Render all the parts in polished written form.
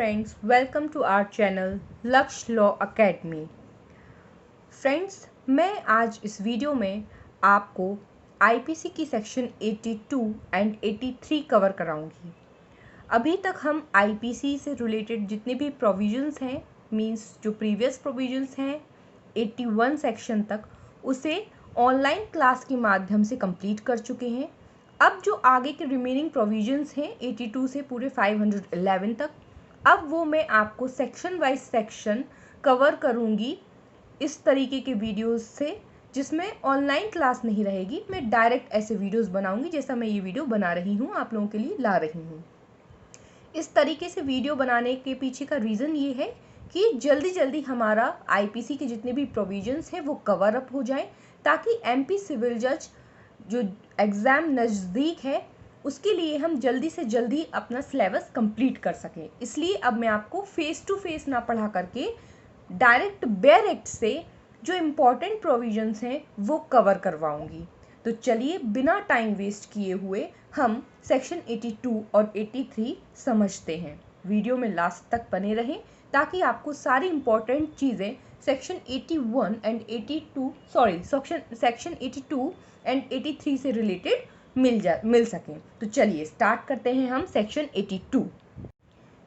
friends, welcome to our channel लक्ष्य law academy. Friends, मैं आज इस वीडियो में आपको आईपीसी की सेक्शन 82 एंड 83 कवर कराऊंगी। अभी तक हम आईपीसी से रिलेटेड जितने भी प्रोविजंस हैं, मींस जो प्रीवियस प्रोविजंस हैं 81 सेक्शन तक, उसे ऑनलाइन क्लास के माध्यम से कंप्लीट कर चुके हैं। अब जो आगे के रिमेनिंग प्रोविजंस हैं 82 से पूरे 511 तक, अब वो मैं आपको सेक्शन वाइज सेक्शन कवर करूँगी इस तरीके के वीडियोस से, जिसमें ऑनलाइन क्लास नहीं रहेगी। मैं डायरेक्ट ऐसे वीडियोस बनाऊंगी जैसा मैं ये वीडियो बना रही हूँ, आप लोगों के लिए ला रही हूँ। इस तरीके से वीडियो बनाने के पीछे का रीज़न ये है कि जल्दी जल्दी हमारा आईपीसी के जितने भी प्रोविजंस हैं वो कवर अप हो जाएं, ताकि एमपी सिविल जज जो एग्ज़ाम नज़दीक है उसके लिए हम जल्दी से जल्दी अपना सिलेबस कंप्लीट कर सकें। इसलिए अब मैं आपको फेस टू फेस ना पढ़ा करके डायरेक्ट से जो इम्पॉर्टेंट प्रोविजंस हैं वो कवर करवाऊंगी। तो चलिए बिना टाइम वेस्ट किए हुए हम सेक्शन 82 और 83 समझते हैं। वीडियो में लास्ट तक बने रहें ताकि आपको सारी इम्पॉर्टेंट चीज़ें सेक्शन 81 एंड 82 सेक्शन 82 एंड 83 से रिलेटेड मिल सकें। तो चलिए स्टार्ट करते हैं हम सेक्शन 82।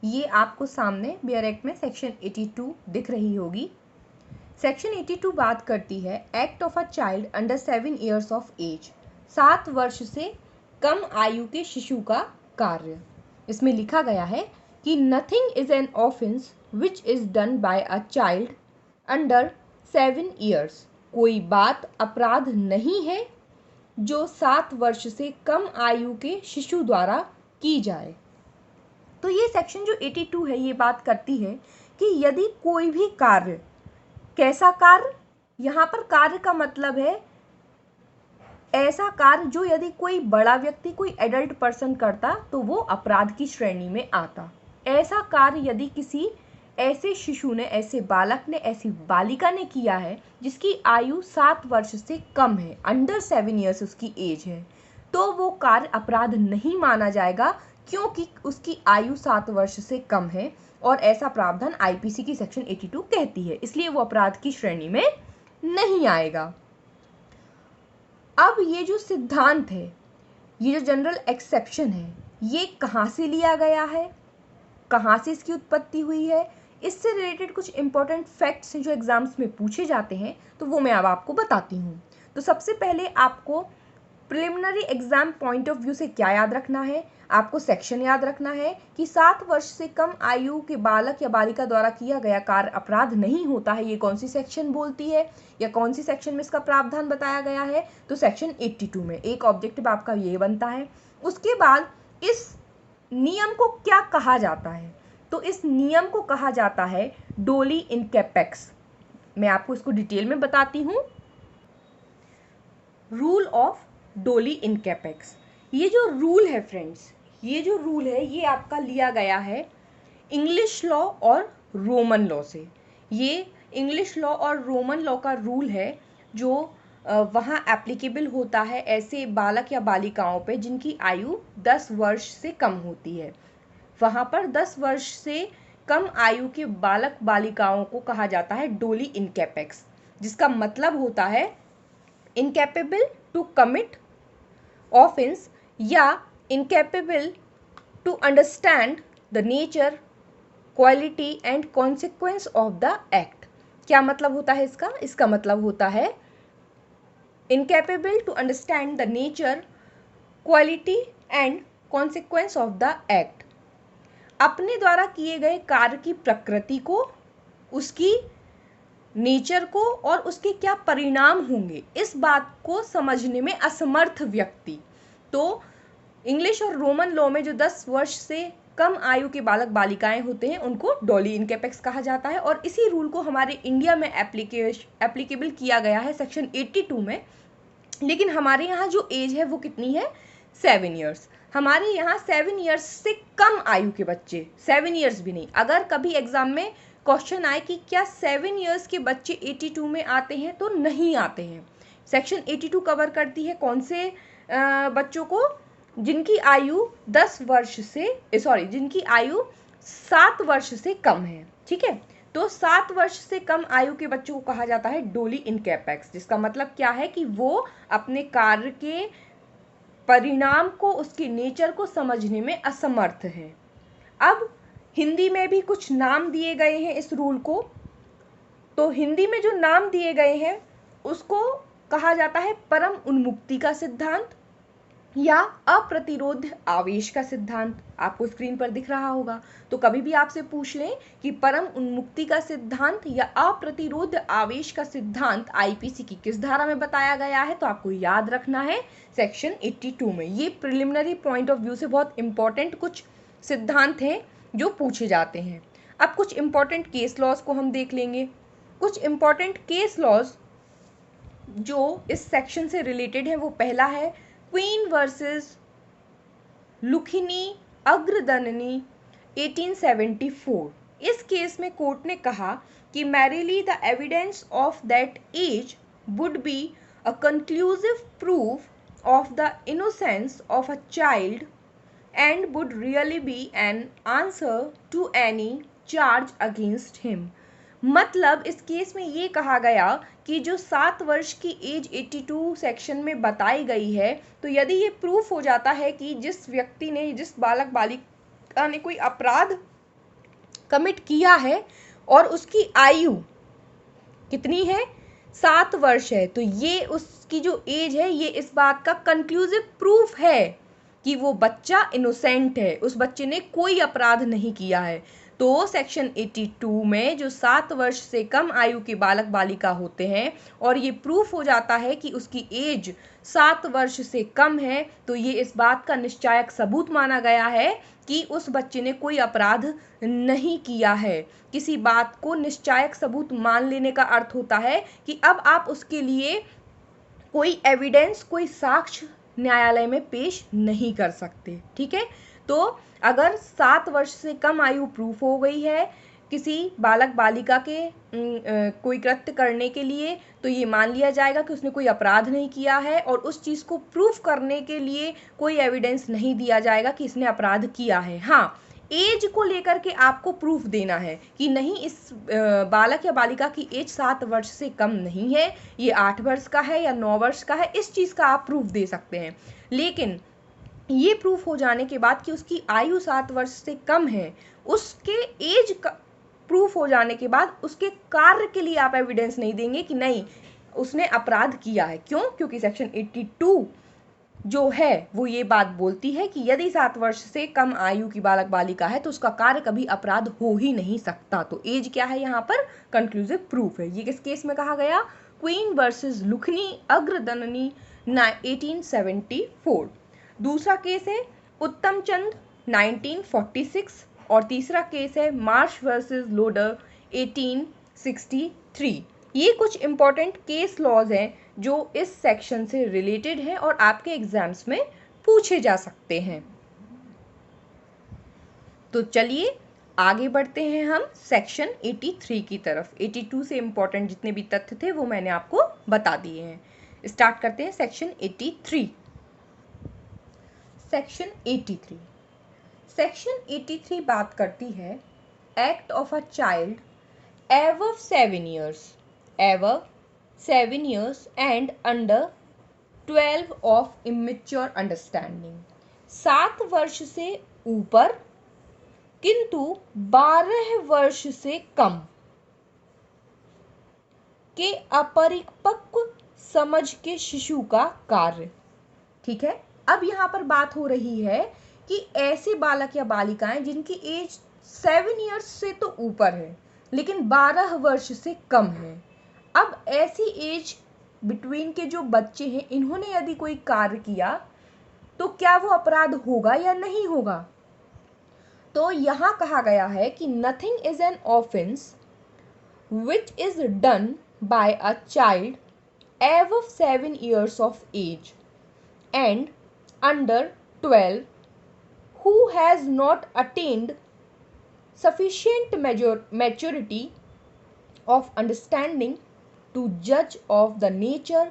ये आपको सामने बेयर एक्ट में सेक्शन 82 दिख रही होगी। सेक्शन 82 बात करती है act of a child under 7 years of age, 7 वर्ष से कम आयु के शिशु का कार्य। इसमें लिखा गया है कि nothing is an offence which is done by a child under 7 years. कोई बात अपराध नहीं है जो 7 वर्ष से कम आयु के शिशु द्वारा की जाए। तो ये सेक्शन जो 82 है ये बात करती है कि यदि कोई भी कार्य, कैसा कार्य, यहाँ पर कार्य का मतलब है ऐसा कार्य जो यदि कोई बड़ा व्यक्ति, कोई एडल्ट पर्सन करता तो वो अपराध की श्रेणी में आता। ऐसा कार्य यदि किसी ऐसे शिशु ने, ऐसे बालक ने, ऐसी बालिका ने किया है जिसकी आयु 7 वर्ष से कम है, अंडर 7 ईयर्स उसकी एज है, तो वो कार्य अपराध नहीं माना जाएगा, क्योंकि उसकी आयु 7 वर्ष से कम है और ऐसा प्रावधान आईपीसी की सेक्शन 82 कहती है, इसलिए वो अपराध की श्रेणी में नहीं आएगा। अब ये जो सिद्धांत है, ये जो जनरल एक्सेप्शन है, ये कहाँ से लिया गया है, कहाँ से इसकी उत्पत्ति हुई है, इससे रिलेटेड कुछ इंपॉर्टेंट फैक्ट्स हैं जो एग्जाम्स में पूछे जाते हैं, तो वो मैं अब आपको बताती हूँ। तो सबसे पहले आपको preliminary exam point of view से क्या याद रखना है, आपको सेक्शन याद रखना है कि 7 वर्ष से कम आयु के बालक या बालिका द्वारा किया गया कार्य अपराध नहीं होता है। ये कौन सी सेक्शन बोलती है या कौन सी सेक्शन में इसका प्रावधान बताया गया है, तो सेक्शन 82 में। एक ऑब्जेक्टिव आपका ये बनता है। उसके बाद इस नियम को क्या कहा जाता है, तो इस नियम को कहा जाता है डोली इन कैपेक्स। मैं आपको इसको डिटेल में बताती हूँ। रूल ऑफ डोली इन कैपेक्स, ये जो रूल है फ्रेंड्स, ये जो रूल है ये आपका लिया गया है इंग्लिश लॉ और रोमन लॉ से। ये इंग्लिश लॉ और रोमन लॉ का रूल है जो वहाँ एप्लीकेबल होता है ऐसे बालक या बालिकाओं पे जिनकी आयु 10 वर्ष से कम होती है। वहाँ पर 10 वर्ष से कम आयु के बालक बालिकाओं को कहा जाता है डोली इन कैपेक्स, जिसका मतलब होता है इनकैपेबल टू कमिट ऑफेंस या incapable to understand the nature, quality and consequence of the act. क्या मतलब होता है इसका? इसका मतलब होता है incapable to understand the nature, quality and consequence of the act. अपने द्वारा किए गए कार्य की प्रकृति को, उसकी नेचर को और उसके क्या परिणाम होंगे, इस बात को समझने में असमर्थ व्यक्ति। तो इंग्लिश और रोमन लॉ में जो 10 वर्ष से कम आयु के बालक बालिकाएं होते हैं उनको डोली इन कैपेक्स कहा जाता है, और इसी रूल को हमारे इंडिया में एप्लीकेबल किया गया है सेक्शन 82 में। लेकिन हमारे यहाँ जो एज है वो कितनी है? 7 ईयर्स। हमारे यहाँ 7 ईयर्स से कम आयु के बच्चे, 7 ईयर्स भी नहीं। अगर कभी एग्जाम में क्वेश्चन आए कि क्या 7 ईयर्स के बच्चे 82 में आते हैं, तो नहीं आते हैं। सेक्शन 82 कवर करती है कौन से बच्चों को? जिनकी आयु जिनकी आयु 7 वर्ष से कम है। ठीक है, तो 7 वर्ष से कम आयु के बच्चों को कहा जाता है डोली इनकैपेक्स, जिसका मतलब क्या है कि वो अपने कार्य के परिणाम को, उसके नेचर को समझने में असमर्थ है। अब हिंदी में भी कुछ नाम दिए गए हैं इस रूल को। तो हिंदी में जो नाम दिए गए हैं उसको कहा जाता है परम उन्मुक्ति का सिद्धांत या अप्रतिरोध आवेश का सिद्धांत। आपको स्क्रीन पर दिख रहा होगा। तो कभी भी आपसे पूछ लें कि परम उन्मुक्ति का सिद्धांत या अप्रतिरोध आवेश का सिद्धांत आईपीसी की किस धारा में बताया गया है, तो आपको याद रखना है सेक्शन 82 में। ये प्रिलिमिनरी पॉइंट ऑफ व्यू से बहुत इंपॉर्टेंट कुछ सिद्धांत हैं जो पूछे जाते हैं। अब कुछ इंपॉर्टेंट केस लॉज को हम देख लेंगे। कुछ इंपॉर्टेंट केस लॉज जो इस सेक्शन से रिलेटेड है, वो पहला है क्वीन वर्सेस लुखिनी अग्रदननी 1874। इस केस में कोर्ट ने कहा कि merely the evidence of that age would be a conclusive proof of the innocence of a child and would really be an answer to any charge against him। मतलब इस case में ये कहा गया कि जो 7 वर्ष की एज 82 सेक्शन में बताई गई है, तो यदि ये प्रूफ हो जाता है कि जिस व्यक्ति ने, जिस बालक बालिका ने कोई अपराध कमिट किया है और उसकी आयु कितनी है, 7 वर्ष है, तो ये उसकी जो एज है ये इस बात का कंक्लूसिव प्रूफ है कि वो बच्चा इनोसेंट है, उस बच्चे ने कोई अपराध नहीं किया है। तो सेक्शन 82 में जो 7 वर्ष से कम आयु के बालक बालिका होते हैं और ये प्रूफ हो जाता है कि उसकी एज 7 वर्ष से कम है, तो ये इस बात का निश्चायक सबूत माना गया है कि उस बच्चे ने कोई अपराध नहीं किया है। किसी बात को निश्चायक सबूत मान लेने का अर्थ होता है कि अब आप उसके लिए कोई एविडेंस, कोई साक्ष्य न्यायालय में पेश नहीं कर सकते। ठीक है, तो अगर 7 वर्ष से कम आयु प्रूफ हो गई है किसी बालक बालिका के कोई कृत्य करने के लिए, तो ये मान लिया जाएगा कि उसने कोई अपराध नहीं किया है और उस चीज़ को प्रूफ करने के लिए कोई एविडेंस नहीं दिया जाएगा कि इसने अपराध किया है। हाँ, एज को लेकर के आपको प्रूफ देना है कि नहीं, इस बालक या बालिका की एज 7 वर्ष से कम नहीं है, ये 8 वर्ष का है या 9 वर्ष का है, इस चीज़ का आप प्रूफ दे सकते हैं। लेकिन ये प्रूफ हो जाने के बाद कि उसकी आयु 7 वर्ष से कम है, उसके एज का प्रूफ हो जाने के बाद उसके कार्य के लिए आप एविडेंस नहीं देंगे कि नहीं उसने अपराध किया है। क्यों? क्योंकि सेक्शन 82 जो है वो ये बात बोलती है कि यदि 7 वर्ष से कम आयु की बालक बालिका है तो उसका कार्य कभी अपराध हो ही नहीं सकता। तो एज क्या है यहाँ पर? कंक्लूसिव प्रूफ है। ये किस केस में कहा गया? Queen versus Lukhni Agradanini 1874। दूसरा केस है उत्तम चंद 1946 और तीसरा केस है मार्श वर्सेस लोडर 1863। ये कुछ इंपॉर्टेंट केस लॉज हैं जो इस सेक्शन से रिलेटेड हैं और आपके एग्जाम्स में पूछे जा सकते हैं। तो चलिए आगे बढ़ते हैं हम सेक्शन 83 की तरफ। 82 से इंपॉर्टेंट जितने भी तथ्य थे वो मैंने आपको बता दिए हैं। स्टार्ट करते हैं सेक्शन 83। सेक्शन 83। सेक्शन 83 बात करती है act of a child above 7 years and under 12 of immature understanding। 7 वर्ष से ऊपर किंतु 12 वर्ष से कम के अपरिपक्व समझ के शिशु का कार्य। ठीक है, अब यहाँ पर बात हो रही है कि ऐसे बालक या बालिकाएं जिनकी एज 7 इयर्स से तो ऊपर है लेकिन 12 वर्ष से कम है। अब ऐसी एज बिटवीन के जो बच्चे हैं, इन्होंने यदि कोई कार्य किया तो क्या वो अपराध होगा या नहीं होगा? तो यहाँ कहा गया है कि nothing is an offence which is done by a child above 7 years of age and under 12 who has not attained sufficient maturity of understanding to judge of the nature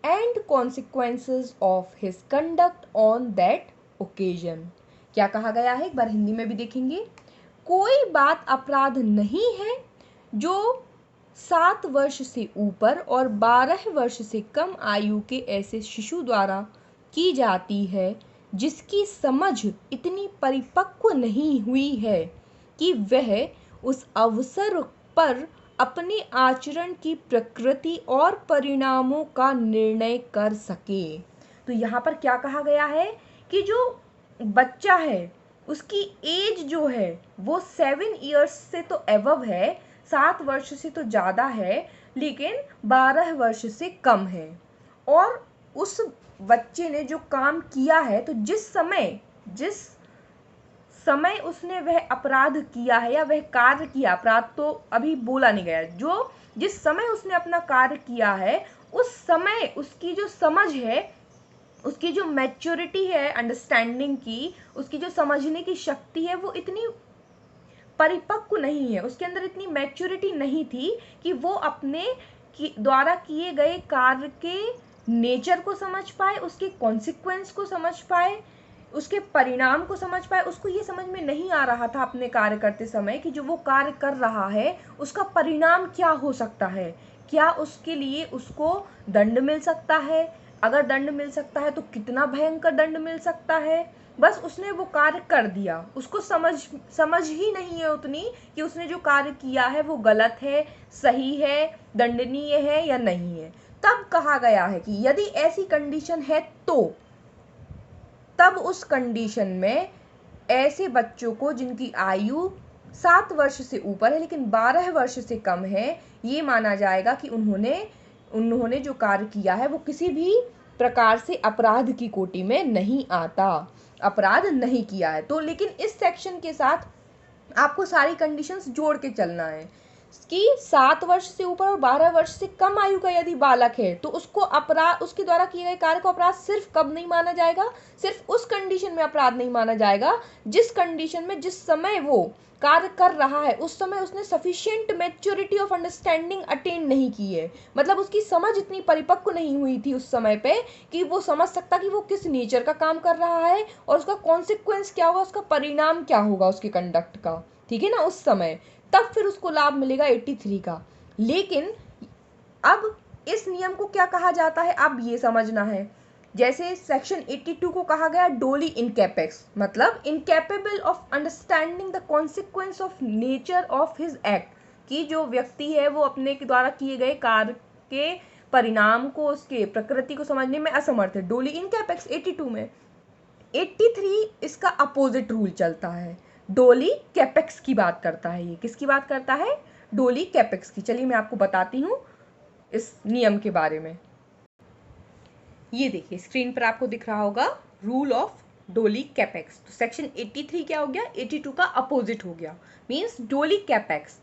and consequences of his conduct on that occasion। क्या कहा गया है? एक बार हिंदी में भी देखेंगे। कोई बात अपराध नहीं है जो 7 वर्ष से ऊपर और 12 वर्ष से कम आयु के ऐसे शिशु द्वारा की जाती है जिसकी समझ इतनी परिपक्व नहीं हुई है कि वह उस अवसर पर अपने आचरण की प्रकृति और परिणामों का निर्णय कर सके। तो यहाँ पर क्या कहा गया है कि जो बच्चा है उसकी एज जो है वो 7 इयर्स से तो एबव है, 7 वर्ष से तो ज़्यादा है, लेकिन 12 वर्ष से कम है। और उस बच्चे ने जो काम किया है, तो जिस समय उसने वह अपराध किया है या वह कार्य किया, अपराध तो अभी बोला नहीं गया, जिस समय उसने अपना कार्य किया है उस समय उसकी जो समझ है, उसकी जो मैच्योरिटी है अंडरस्टैंडिंग की, उसकी जो समझने की शक्ति है वो इतनी परिपक्व नहीं है, उसके अंदर इतनी मैच्योरिटी नहीं थी कि वो अपने द्वारा किए गए कार्य के नेचर को समझ पाए, उसके कॉन्सिक्वेंस को समझ पाए, उसके परिणाम को समझ पाए। उसको ये समझ में नहीं आ रहा था अपने कार्य करते समय कि जो वो कार्य कर रहा है उसका परिणाम क्या हो सकता है, क्या उसके लिए उसको दंड मिल सकता है, अगर दंड मिल सकता है तो कितना भयंकर दंड मिल सकता है। बस उसने वो कार्य कर दिया, उसको समझ ही नहीं है उतनी कि उसने जो कार्य किया है वो गलत है, सही है, दंडनीय है या नहीं है। तब कहा गया है कि यदि ऐसी कंडीशन है तो तब उस कंडीशन में ऐसे बच्चों को जिनकी आयु 7 वर्ष से ऊपर है लेकिन 12 वर्ष से कम है, ये माना जाएगा कि उन्होंने जो कार्य किया है वो किसी भी प्रकार से अपराध की कोटि में नहीं आता, अपराध नहीं किया है। तो लेकिन इस सेक्शन के साथ आपको सारी कंडीशंस जोड़ के चलना है कि 7 वर्ष से ऊपर और 12 वर्ष से कम आयु का यदि बालक है तो उसको अपराध, उसके द्वारा किए गए कार्य को अपराध सिर्फ कब नहीं माना जाएगा, सिर्फ उस कंडीशन में अपराध नहीं माना जाएगा जिस कंडीशन में, जिस समय वो कार्य कर रहा है उस समय उसने sufficient maturity of understanding attain नहीं की है। मतलब उसकी समझ इतनी परिपक्व नहीं हुई थी उस समय पे कि वो समझ सकता कि वो किस नेचर का काम कर रहा है और उसका कॉन्सिक्वेंस क्या होगा, उसका परिणाम क्या होगा उसके कंडक्ट का, ठीक है ना, उस समय। तब फिर उसको लाभ मिलेगा 83 का। लेकिन अब इस नियम को क्या कहा जाता है, अब ये समझना है। जैसे सेक्शन 82 को कहा गया डोली इनकैपेक्स, मतलब incapable of understanding the consequence of nature of his act, कि जो व्यक्ति है वो अपने द्वारा किए गए कार्य के परिणाम को, उसके प्रकृति को समझने में असमर्थ है। डोली इनकैपेक्स 82 में। 83 इसका अपोजिट रूल चलता है, डोली कैपेक्स की बात करता है। ये किसकी बात करता है, डोली कैपेक्स की। चलिए मैं आपको बताती हूँ इस नियम के बारे में। ये देखिए स्क्रीन पर आपको दिख रहा होगा रूल ऑफ डोली कैपेक्स। तो सेक्शन 83 क्या हो गया, 82 का अपोजिट हो गया, मीन्स डोली capex.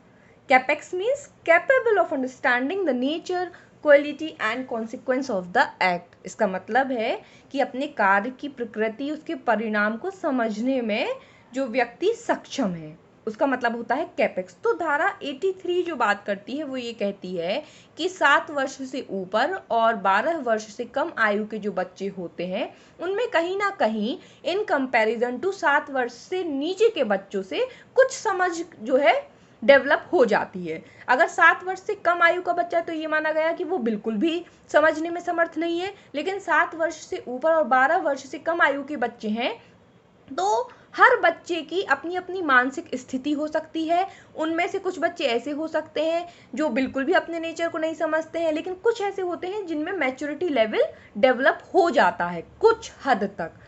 Capex means capable of understanding the nature, quality and consequence of the act. इसका मतलब है कि अपने कार्य की प्रकृति, उसके परिणाम को समझने में जो व्यक्ति सक्षम है उसका मतलब होता है कैपेक्स। तो धारा 83 जो बात करती है वो ये कहती है कि 7 वर्ष से ऊपर और 12 वर्ष से कम आयु के जो बच्चे होते हैं उनमें कहीं ना कहीं इन कंपैरिजन टू 7 वर्ष से नीचे के बच्चों से कुछ समझ जो है डेवलप हो जाती है। अगर 7 वर्ष से कम आयु का बच्चा है तो ये माना गया कि वो बिल्कुल भी समझने में समर्थ नहीं है, लेकिन 7 वर्ष से ऊपर और 12 वर्ष से कम आयु के बच्चे हैं तो हर बच्चे की अपनी अपनी मानसिक स्थिति हो सकती है। उनमें से कुछ बच्चे ऐसे हो सकते हैं जो बिल्कुल भी अपने नेचर को नहीं समझते हैं, लेकिन कुछ ऐसे होते हैं जिनमें मैच्योरिटी लेवल डेवलप हो जाता है कुछ हद तक।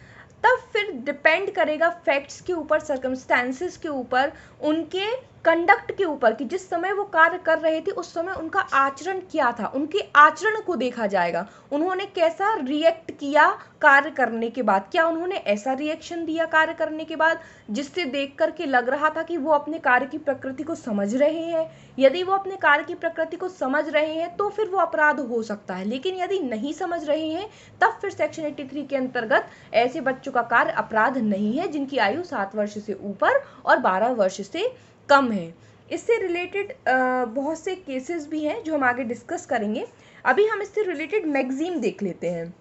तब फिर डिपेंड करेगा फैक्ट्स के ऊपर, सर्कमस्टेंसेस के ऊपर, उनके कंडक्ट के ऊपर कि जिस समय वो कार्य कर रहे थे उस समय उनका आचरण क्या था, उनके आचरण को देखा जाएगा। उन्होंने कैसा रिएक्ट किया कार्य करने के बाद, क्या उन्होंने ऐसा रिएक्शन दिया कार्य करने के बाद जिससे देख करके लग रहा था कि वो अपने कार्य की प्रकृति को समझ रहे हैं। यदि वो अपने कार्य की प्रकृति को समझ रहे हैं तो फिर वो अपराध हो सकता है, लेकिन यदि नहीं समझ रहे हैं तब फिर सेक्शन 83 के अंतर्गत ऐसे बच्चों का कार्य अपराध नहीं है जिनकी आयु 7 वर्ष से ऊपर और 12 वर्ष से कम है। इससे रिलेटेड बहुत से केसेस भी हैं जो हम आगे डिस्कस करेंगे। अभी हम इससे रिलेटेड मैगजीम देख लेते हैं।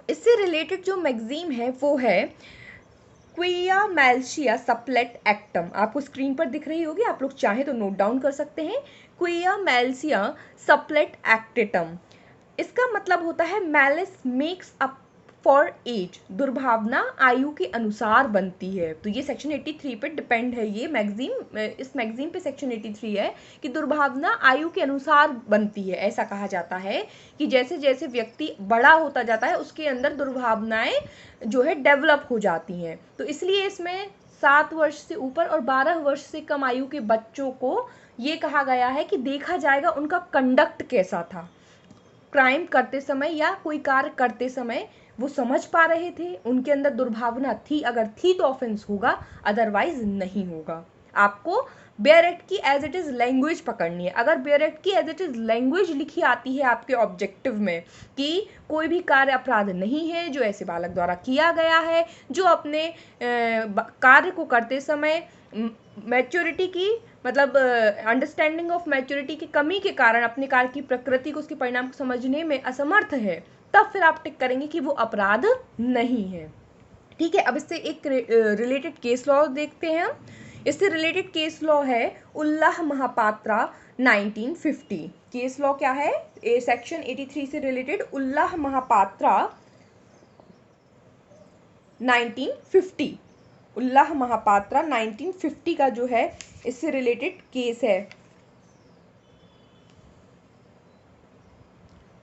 इससे रिलेटेड जो मैगजीम है वो है क्विया मैल्शिया सप्लेट एक्टम, आपको स्क्रीन पर दिख रही होगी, आप लोग चाहें तो नोट डाउन कर सकते हैं। क्विया मैल्शिया सप्लेट एक्टेटम, इसका मतलब होता है malice makes up for age, दुर्भावना आयु के अनुसार बनती है। तो ये सेक्शन 83 पे डिपेंड है, ये मैगजीन, इस मैगजीन पे सेक्शन 83 है कि दुर्भावना आयु के अनुसार बनती है। ऐसा कहा जाता है कि जैसे जैसे व्यक्ति बड़ा होता जाता है उसके अंदर दुर्भावनाएं जो है डेवलप हो जाती हैं। तो इसलिए इसमें 7 वर्ष से ऊपर और 12 वर्ष से कम आयु के बच्चों को ये कहा गया है कि देखा जाएगा उनका कंडक्ट कैसा था, क्राइम करते समय या कोई कार्य करते समय वो समझ पा रहे थे, उनके अंदर दुर्भावना थी, अगर थी तो ऑफेंस होगा, अदरवाइज नहीं होगा। आपको बेयर एक्ट की एज इट इज लैंग्वेज पकड़नी है। अगर बेयर एक्ट की एज इट इज लैंग्वेज लिखी आती है आपके ऑब्जेक्टिव में कि कोई भी कार्य अपराध नहीं है जो ऐसे बालक द्वारा किया गया है, जो अपने कार्य को करते समय मैच्योरिटी की मतलब अंडरस्टैंडिंग ऑफ मैच्योरिटी की कमी के कारण अपने कार्य की प्रकृति को, उसके परिणाम को समझने में असमर्थ है, तब फिर आप टिक करेंगे कि वो अपराध नहीं है। ठीक है, अब इससे एक रिलेटेड केस लॉ देखते हैं हम। इससे रिलेटेड केस लॉ है उल्लाह महापात्रा 1950। केस लॉ क्या है? सेक्शन 83 से रिलेटेड उल्लाह महापात्रा 1950, उल्लाह महापात्रा 1950 का जो है इससे रिलेटेड केस है।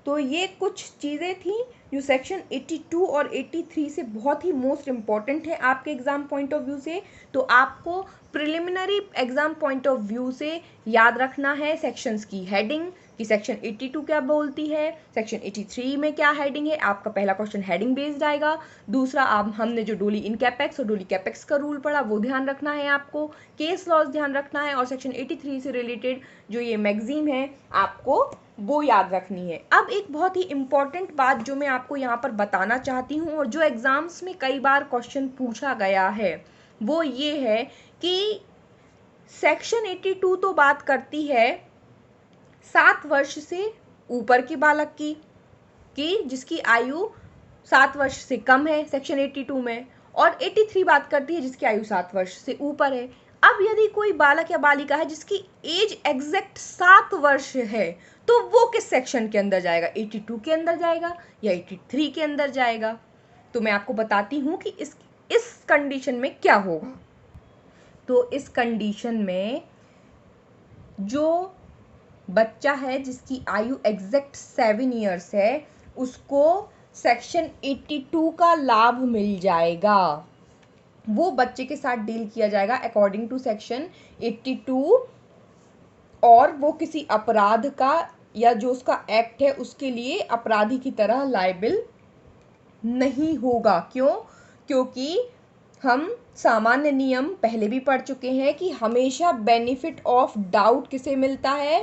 तो ये कुछ चीज़ें थी जो सेक्शन 82 और 83 से बहुत ही मोस्ट इम्पॉर्टेंट है आपके एग्जाम पॉइंट ऑफ व्यू से। तो आपको preliminary exam point of view से याद रखना है सेक्शंस की हेडिंग कि सेक्शन 82 क्या बोलती है, सेक्शन 83 में क्या हेडिंग है। आपका पहला क्वेश्चन हेडिंग बेस्ड आएगा। दूसरा, आप हमने जो डोली इन कैपेक्स और डोली कैपेक्स का रूल पढ़ा वो ध्यान रखना है आपको, केस लॉज ध्यान रखना है, और सेक्शन 83 से रिलेटेड जो ये मैगजीन है आपको वो याद रखनी है। अब एक बहुत ही इंपॉर्टेंट बात जो मैं आपको यहाँ पर बताना चाहती हूँ और जो एग्जाम्स में कई बार क्वेश्चन पूछा गया है वो ये है कि सेक्शन 82 तो बात करती है 7 वर्ष से ऊपर के बालक की, कि जिसकी आयु 7 वर्ष से कम है सेक्शन 82 में, और 83 बात करती है जिसकी आयु 7 वर्ष से ऊपर है। अब यदि कोई बालक या बालिका है जिसकी एज एग्जैक्ट 7 वर्ष है तो वो किस सेक्शन के अंदर जाएगा? 82 के अंदर जाएगा या 83 के अंदर जाएगा? तो मैं आपको बताती हूँ कि इस कंडीशन में क्या होगा। तो इस कंडीशन में जो बच्चा है जिसकी आयु एग्जैक्ट 7 ईयर्स है उसको सेक्शन 82 का लाभ मिल जाएगा। वो बच्चे के साथ डील किया जाएगा अकॉर्डिंग टू सेक्शन 82, और वो किसी अपराध का या जो उसका एक्ट है उसके लिए अपराधी की तरह लायबिल नहीं होगा। क्यों? क्योंकि हम सामान्य नियम पहले भी पढ़ चुके हैं कि हमेशा बेनिफिट ऑफ डाउट किसे मिलता है?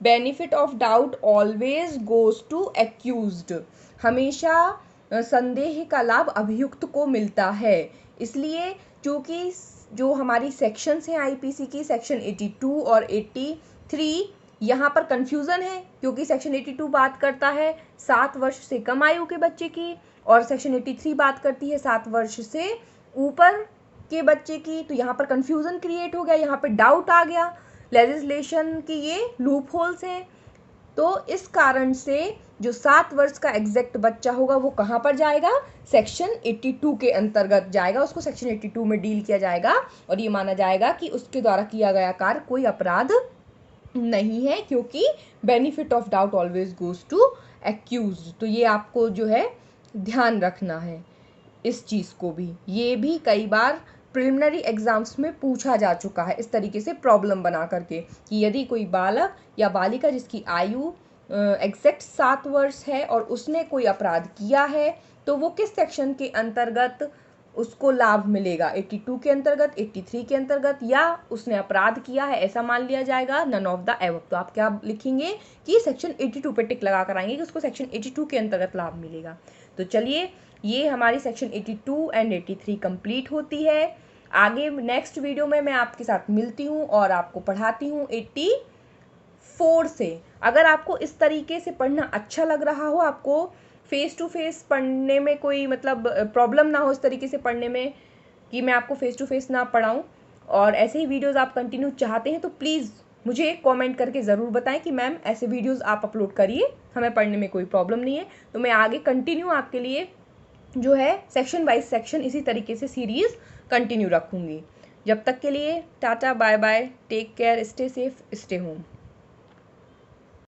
Benefit of doubt always goes to accused. हमेशा संदेह का लाभ अभियुक्त को मिलता है। इसलिए चूंकि जो हमारी सेक्शंस हैं आईपीसी की, सेक्शन 82 और 83, यहाँ पर कंफ्यूजन है क्योंकि सेक्शन 82 बात करता है 7 वर्ष से कम आयु के बच्चे की और सेक्शन 83 बात करती है 7 वर्ष से ऊपर के बच्चे की। तो यहाँ पर कंफ्यूजन क्रिएट हो गया, यहाँ पे डाउट आ गया, लेजिस्लेशन की ये लूप होल्स हैं। तो इस कारण से जो 7 वर्ष का एग्जैक्ट बच्चा होगा वो कहाँ पर जाएगा? सेक्शन 82 के अंतर्गत जाएगा, उसको सेक्शन 82 में डील किया जाएगा और ये माना जाएगा कि उसके द्वारा किया गया कार्य कोई अपराध नहीं है, क्योंकि benefit of doubt always goes to accused. तो ये आपको जो है ध्यान रखना है इस चीज़ को भी। ये भी कई बार प्रिलिमिनरी एग्जाम्स में पूछा जा चुका है इस तरीके से प्रॉब्लम बना करके कि यदि कोई बालक या बालिका जिसकी आयु एग्जैक्ट 7 वर्ष है और उसने कोई अपराध किया है तो वो किस सेक्शन के अंतर्गत उसको लाभ मिलेगा? 82 के अंतर्गत, 83 के अंतर्गत, या उसने अपराध किया है ऐसा मान लिया जाएगा, नन ऑफ द एबव। तो आप क्या लिखेंगे कि सेक्शन 82 पे टिक लगा कर आएंगे कि उसको सेक्शन 82 के अंतर्गत लाभ मिलेगा। तो चलिए, ये हमारी सेक्शन 82 एंड 83 कंप्लीट होती है। आगे नेक्स्ट वीडियो में मैं आपके साथ मिलती हूँ और आपको पढ़ाती हूँ 84 से। अगर आपको इस तरीके से पढ़ना अच्छा लग रहा हो, आपको फेस टू फेस पढ़ने में कोई मतलब प्रॉब्लम ना हो इस तरीके से पढ़ने में, कि मैं आपको फ़ेस टू फेस ना पढ़ाऊँ और ऐसे ही वीडियोज़ आप कंटिन्यू चाहते हैं तो प्लीज़ मुझे कमेंट करके ज़रूर बताएं कि मैम ऐसे वीडियोज़ आप अपलोड करिए, हमें पढ़ने में कोई प्रॉब्लम नहीं है। तो मैं आगे कंटिन्यू आपके लिए जो है सेक्शन बाय सेक्शन इसी तरीके से सीरीज़ कंटिन्यू रखूँगी। जब तक के लिए tata bye bye, take care, stay safe, stay home.